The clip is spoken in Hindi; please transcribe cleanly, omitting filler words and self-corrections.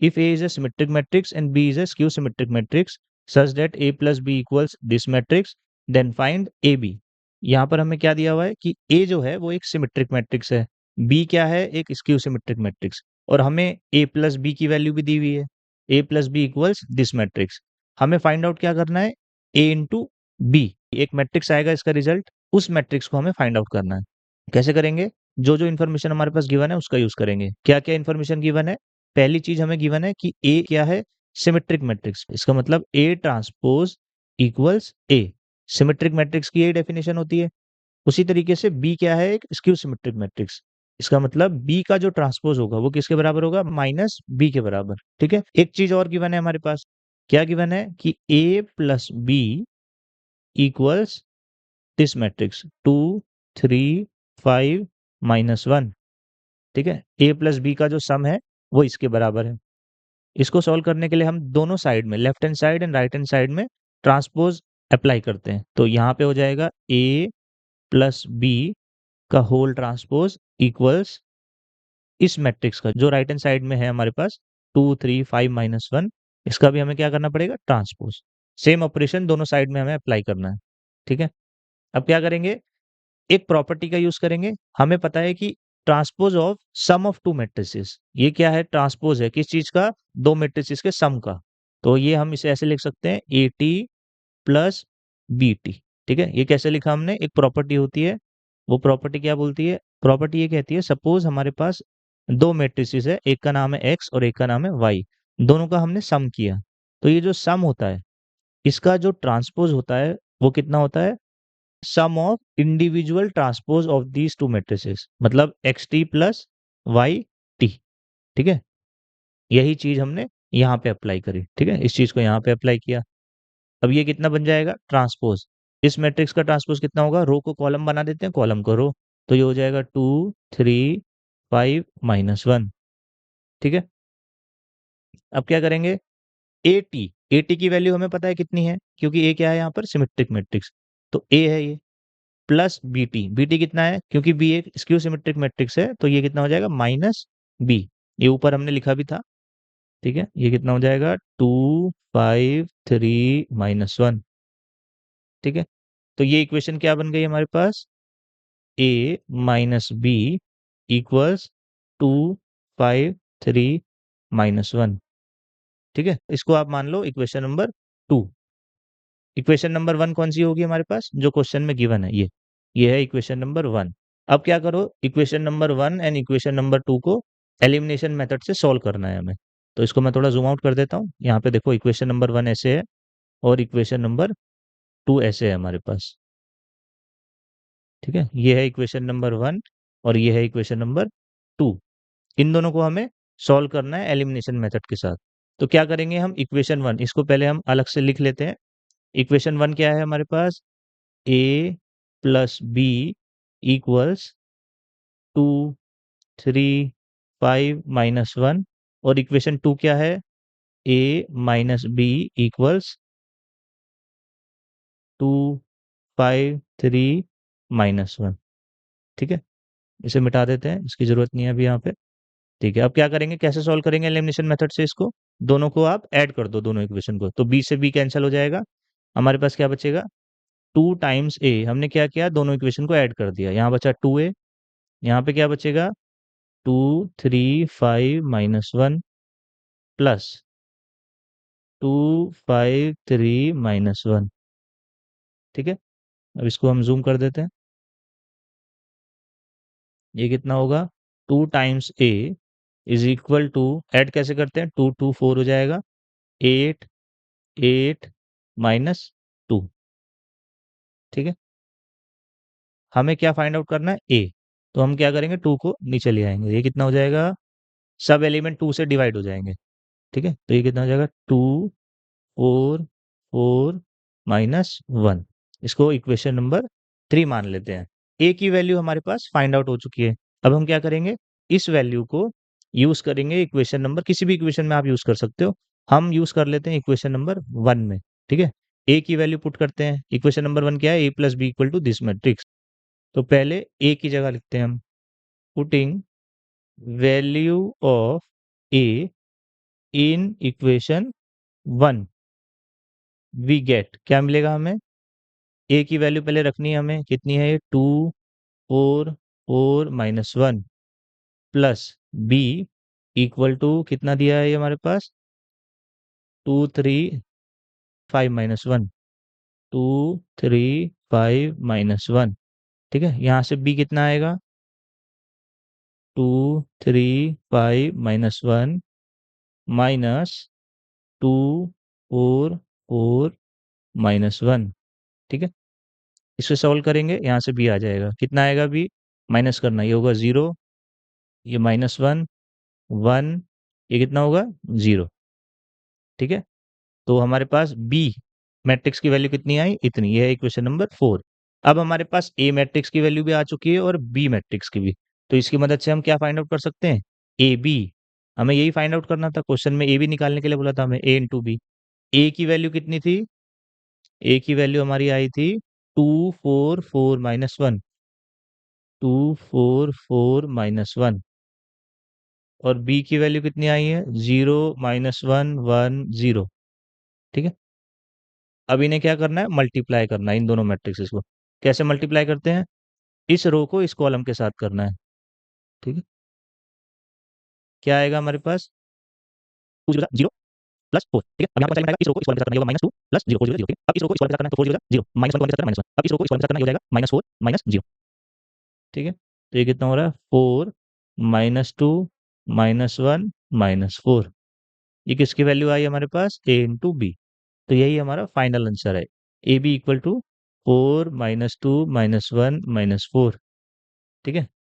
If A is a symmetric matrix and B is a skew symmetric matrix such that A plus B equals this matrix then find A B. यहाँ पर हमें क्या दिया हुआ है कि ए जो है वो एक सिमेट्रिक मैट्रिक्स है, बी क्या है, एक स्क्यू सिमेट्रिक मैट्रिक्स, और हमें ए प्लस बी की वैल्यू भी दी हुई है, A plus B equals this matrix. हमें फाइंड आउट क्या करना है, ए इंटू बी, एक मैट्रिक्स आएगा इसका रिजल्ट, उस मैट्रिक्स को हमें फाइंड आउट करना है। कैसे करेंगे, जो जो इन्फॉर्मेशन हमारे पास गिवन है उसका यूज करेंगे। क्या क्या इन्फॉर्मेशन गिवन है, पहली चीज हमें गिवन है कि ए क्या है, सिमेट्रिक मैट्रिक्स, इसका मतलब A transpose equals a, symmetric matrix की यही डेफिनेशन होती है। उसी तरीके से बी क्या है, एक स्क्यू सिमेट्रिक मैट्रिक्स, इसका मतलब बी का जो ट्रांसपोज होगा वो किसके बराबर होगा, माइनस बी के बराबर। ठीक है, एक चीज और गिवन है हमारे पास, क्या गिवन है कि A plus B equals this matrix 2 3 5 -1। ठीक है, ए प्लस बी का जो सम है वो इसके बराबर है। इसको सॉल्व करने के लिए हम दोनों साइड में, left hand side and right hand side में ट्रांसपोज अप्लाई करते हैं। तो यहाँ पे हो जाएगा ए प्लस बी का होल ट्रांसपोज इक्वल्स इस मैट्रिक्स का जो राइट हैंड साइड में है हमारे पास 2 3 5 -1, इसका भी हमें क्या करना पड़ेगा, ट्रांसपोज। सेम ऑपरेशन दोनों साइड में हमें अप्लाई करना है। ठीक है, अब क्या करेंगे, एक प्रॉपर्टी का यूज करेंगे। हमें पता है कि transpose of sum of two matrices, ये क्या है, ट्रांसपोज है किस चीज का, दो मैट्रिसेस के सम का। तो ये हम इसे ऐसे लिख सकते हैं A T plus B T. ठीक है, ये कैसे लिखा हमने, एक प्रॉपर्टी होती है, वो प्रॉपर्टी क्या बोलती है, प्रॉपर्टी ये कहती है सपोज हमारे पास दो मैट्रिसेस है, एक का नाम है एक्स और एक का नाम है वाई, दोनों का हमने सम किया, तो ये जो सम होता है इसका जो ट्रांसपोज होता है वो कितना होता है, sum of individual transpose of these two matrices, मतलब X T plus Y T. ठीक है, यही चीज हमने यहाँ पे अप्लाई करी। ठीक है, इस चीज को यहाँ पे अप्लाई किया। अब ये कितना बन जाएगा, ट्रांसपोज, इस मैट्रिक्स का ट्रांसपोज कितना होगा, रो को कॉलम बना देते हैं, कॉलम को रो, तो ये हो जाएगा 2 3 5 -1। ठीक है, अब क्या करेंगे, ए टी की वैल्यू हमें पता है कितनी है, क्योंकि ए क्या है यहाँ पर, सिमेट्रिक मैट्रिक्स, तो ए है ये, प्लस बी टी कितना है, क्योंकि बी एक स्क्यू सिमेट्रिक मैट्रिक्स है, तो ये कितना हो जाएगा, माइनस बी, ये ऊपर हमने लिखा भी था। ठीक है, ये कितना हो जाएगा, 2 5 3 -1। ठीक है, तो ये इक्वेशन क्या बन गई हमारे पास, ए माइनस बी इक्वल्स 2 5 3 -1। ठीक है, इसको आप मान लो इक्वेशन नंबर 2। इक्वेशन नंबर 1 कौन सी होगी हमारे पास, जो क्वेश्चन में गिवन है, ये है इक्वेशन नंबर 1। अब क्या करो, equation number 1 and equation number 2 को एलिमिनेशन मेथड से सॉल्व करना है हमें। तो इसको मैं थोड़ा जूम आउट कर देता हूँ, यहाँ पे देखो इक्वेशन नंबर 1 ऐसे है और इक्वेशन नंबर 2 ऐसे है हमारे पास। ठीक है, ये है इक्वेशन नंबर 1 और ये है इक्वेशन नंबर 2। इन दोनों को हमें सॉल्व करना है एलिमिनेशन मेथड के साथ। तो क्या करेंगे, हम इक्वेशन 1 इसको पहले हम अलग से लिख लेते हैं। इक्वेशन 1 क्या है हमारे पास, ए प्लस बी इक्वल्स 2 3 5 -1, और इक्वेशन 2 क्या है, ए माइनस बी इक्वल्स 2 5 3 -1। ठीक है, इसे मिटा देते हैं, इसकी जरूरत नहीं है अभी यहाँ पे। ठीक है, अब क्या करेंगे, कैसे सॉल्व करेंगे एलिमिनेशन मेथड से, इसको दोनों को आप ऐड कर दो, दोनों इक्वेशन को, तो बी से बी कैंसिल हो जाएगा, हमारे पास क्या बचेगा, 2 टाइम्स ए, हमने क्या किया, दोनों इक्वेशन को ऐड कर दिया, यहाँ बचा 2a, यहाँ पे क्या बचेगा, 2 3 5 -1 प्लस 2 5 3 -1। ठीक है, अब इसको हम जूम कर देते हैं, ये कितना होगा, 2 times A is equal to, add कैसे करते हैं, 2 2 4 हो जाएगा, 8 8 -2। ठीक है, हमें क्या फाइंड आउट करना है, ए, तो हम क्या करेंगे, 2 को नीचे ले आएंगे, ये कितना हो जाएगा, सब एलिमेंट 2 से डिवाइड हो जाएंगे। ठीक है, तो ये कितना हो जाएगा, 2 4 4 -1। इसको इक्वेशन नंबर 3 मान लेते हैं। ए की वैल्यू हमारे पास फाइंड आउट हो चुकी है। अब हम क्या करेंगे, इस वैल्यू को यूज करेंगे इक्वेशन नंबर, किसी भी इक्वेशन में आप यूज कर सकते हो, हम यूज कर लेते हैं इक्वेशन नंबर 1 में। ठीक है, ए की वैल्यू पुट करते हैं, इक्वेशन नंबर 1 क्या है, A plus B equal to this matrix. तो पहले ए की जगह लिखते हैं हम, putting value of A in equation 1 we get, क्या मिलेगा हमें? ए की वैल्यू पहले रखनी है हमें, कितनी है ये? 2 4 4 - 1 प्लस बी इक्वल टू कितना दिया है ये हमारे पास? 2 3 5 - 1, 2 3 5 - 1। ठीक है, यहाँ से बी कितना आएगा? 2 3 5 - 1 माइनस 2 4 4 - 1। ठीक है, इसको सॉल्व करेंगे, यहाँ से बी आ जाएगा, कितना आएगा बी? माइनस करना, ये होगा 0, ये -1 1, ये कितना होगा? 0। ठीक है, तो हमारे पास बी मैट्रिक्स की वैल्यू कितनी आई? इतनी। ये है इक्वेशन नंबर 4। अब हमारे पास ए मैट्रिक्स की वैल्यू भी आ चुकी है और बी मैट्रिक्स की भी। तो इसकी मदद से हम क्या फाइंड आउट कर सकते हैं? A B. हमें यही फाइंड आउट करना था, क्वेश्चन में ए बी निकालने के लिए बोला था हमें, ए इंटू बी। ए की वैल्यू कितनी थी? ए की वैल्यू हमारी आई थी 2 4 4 - 1, 2 4 4 - 1। और बी की वैल्यू कितनी आई है? 0 -1 1 0। ठीक है, अब इन्हें क्या करना है? मल्टीप्लाई करना है इन दोनों मैट्रिक्स को। कैसे मल्टीप्लाई करते हैं? इस रो को इस कॉलम के साथ करना है। ठीक है, क्या आएगा हमारे पास? 2 प्लस 4। ठीक है, अब यहाँ पर इस रो को इस कॉलम के साथ करना, ये होगा -2 प्लस 0 4 0 0। ठीक है, अब इस रो को इस कॉलम के साथ करना है तो 4 0 0 -1 को इनके साथ करना -1। अब इस रो को इस कॉलम के साथ करना, ये हो जाएगा -4 -0। ठीक है, तो ये कितना हो रहा है? 4 -2 -1 -4। ये किसकी वैल्यू आई हमारे पास? ए इंटू बी। तो यही हमारा फाइनल आंसर है, ए बी इक्वल टू 4 -2 -1 -4। ठीक है,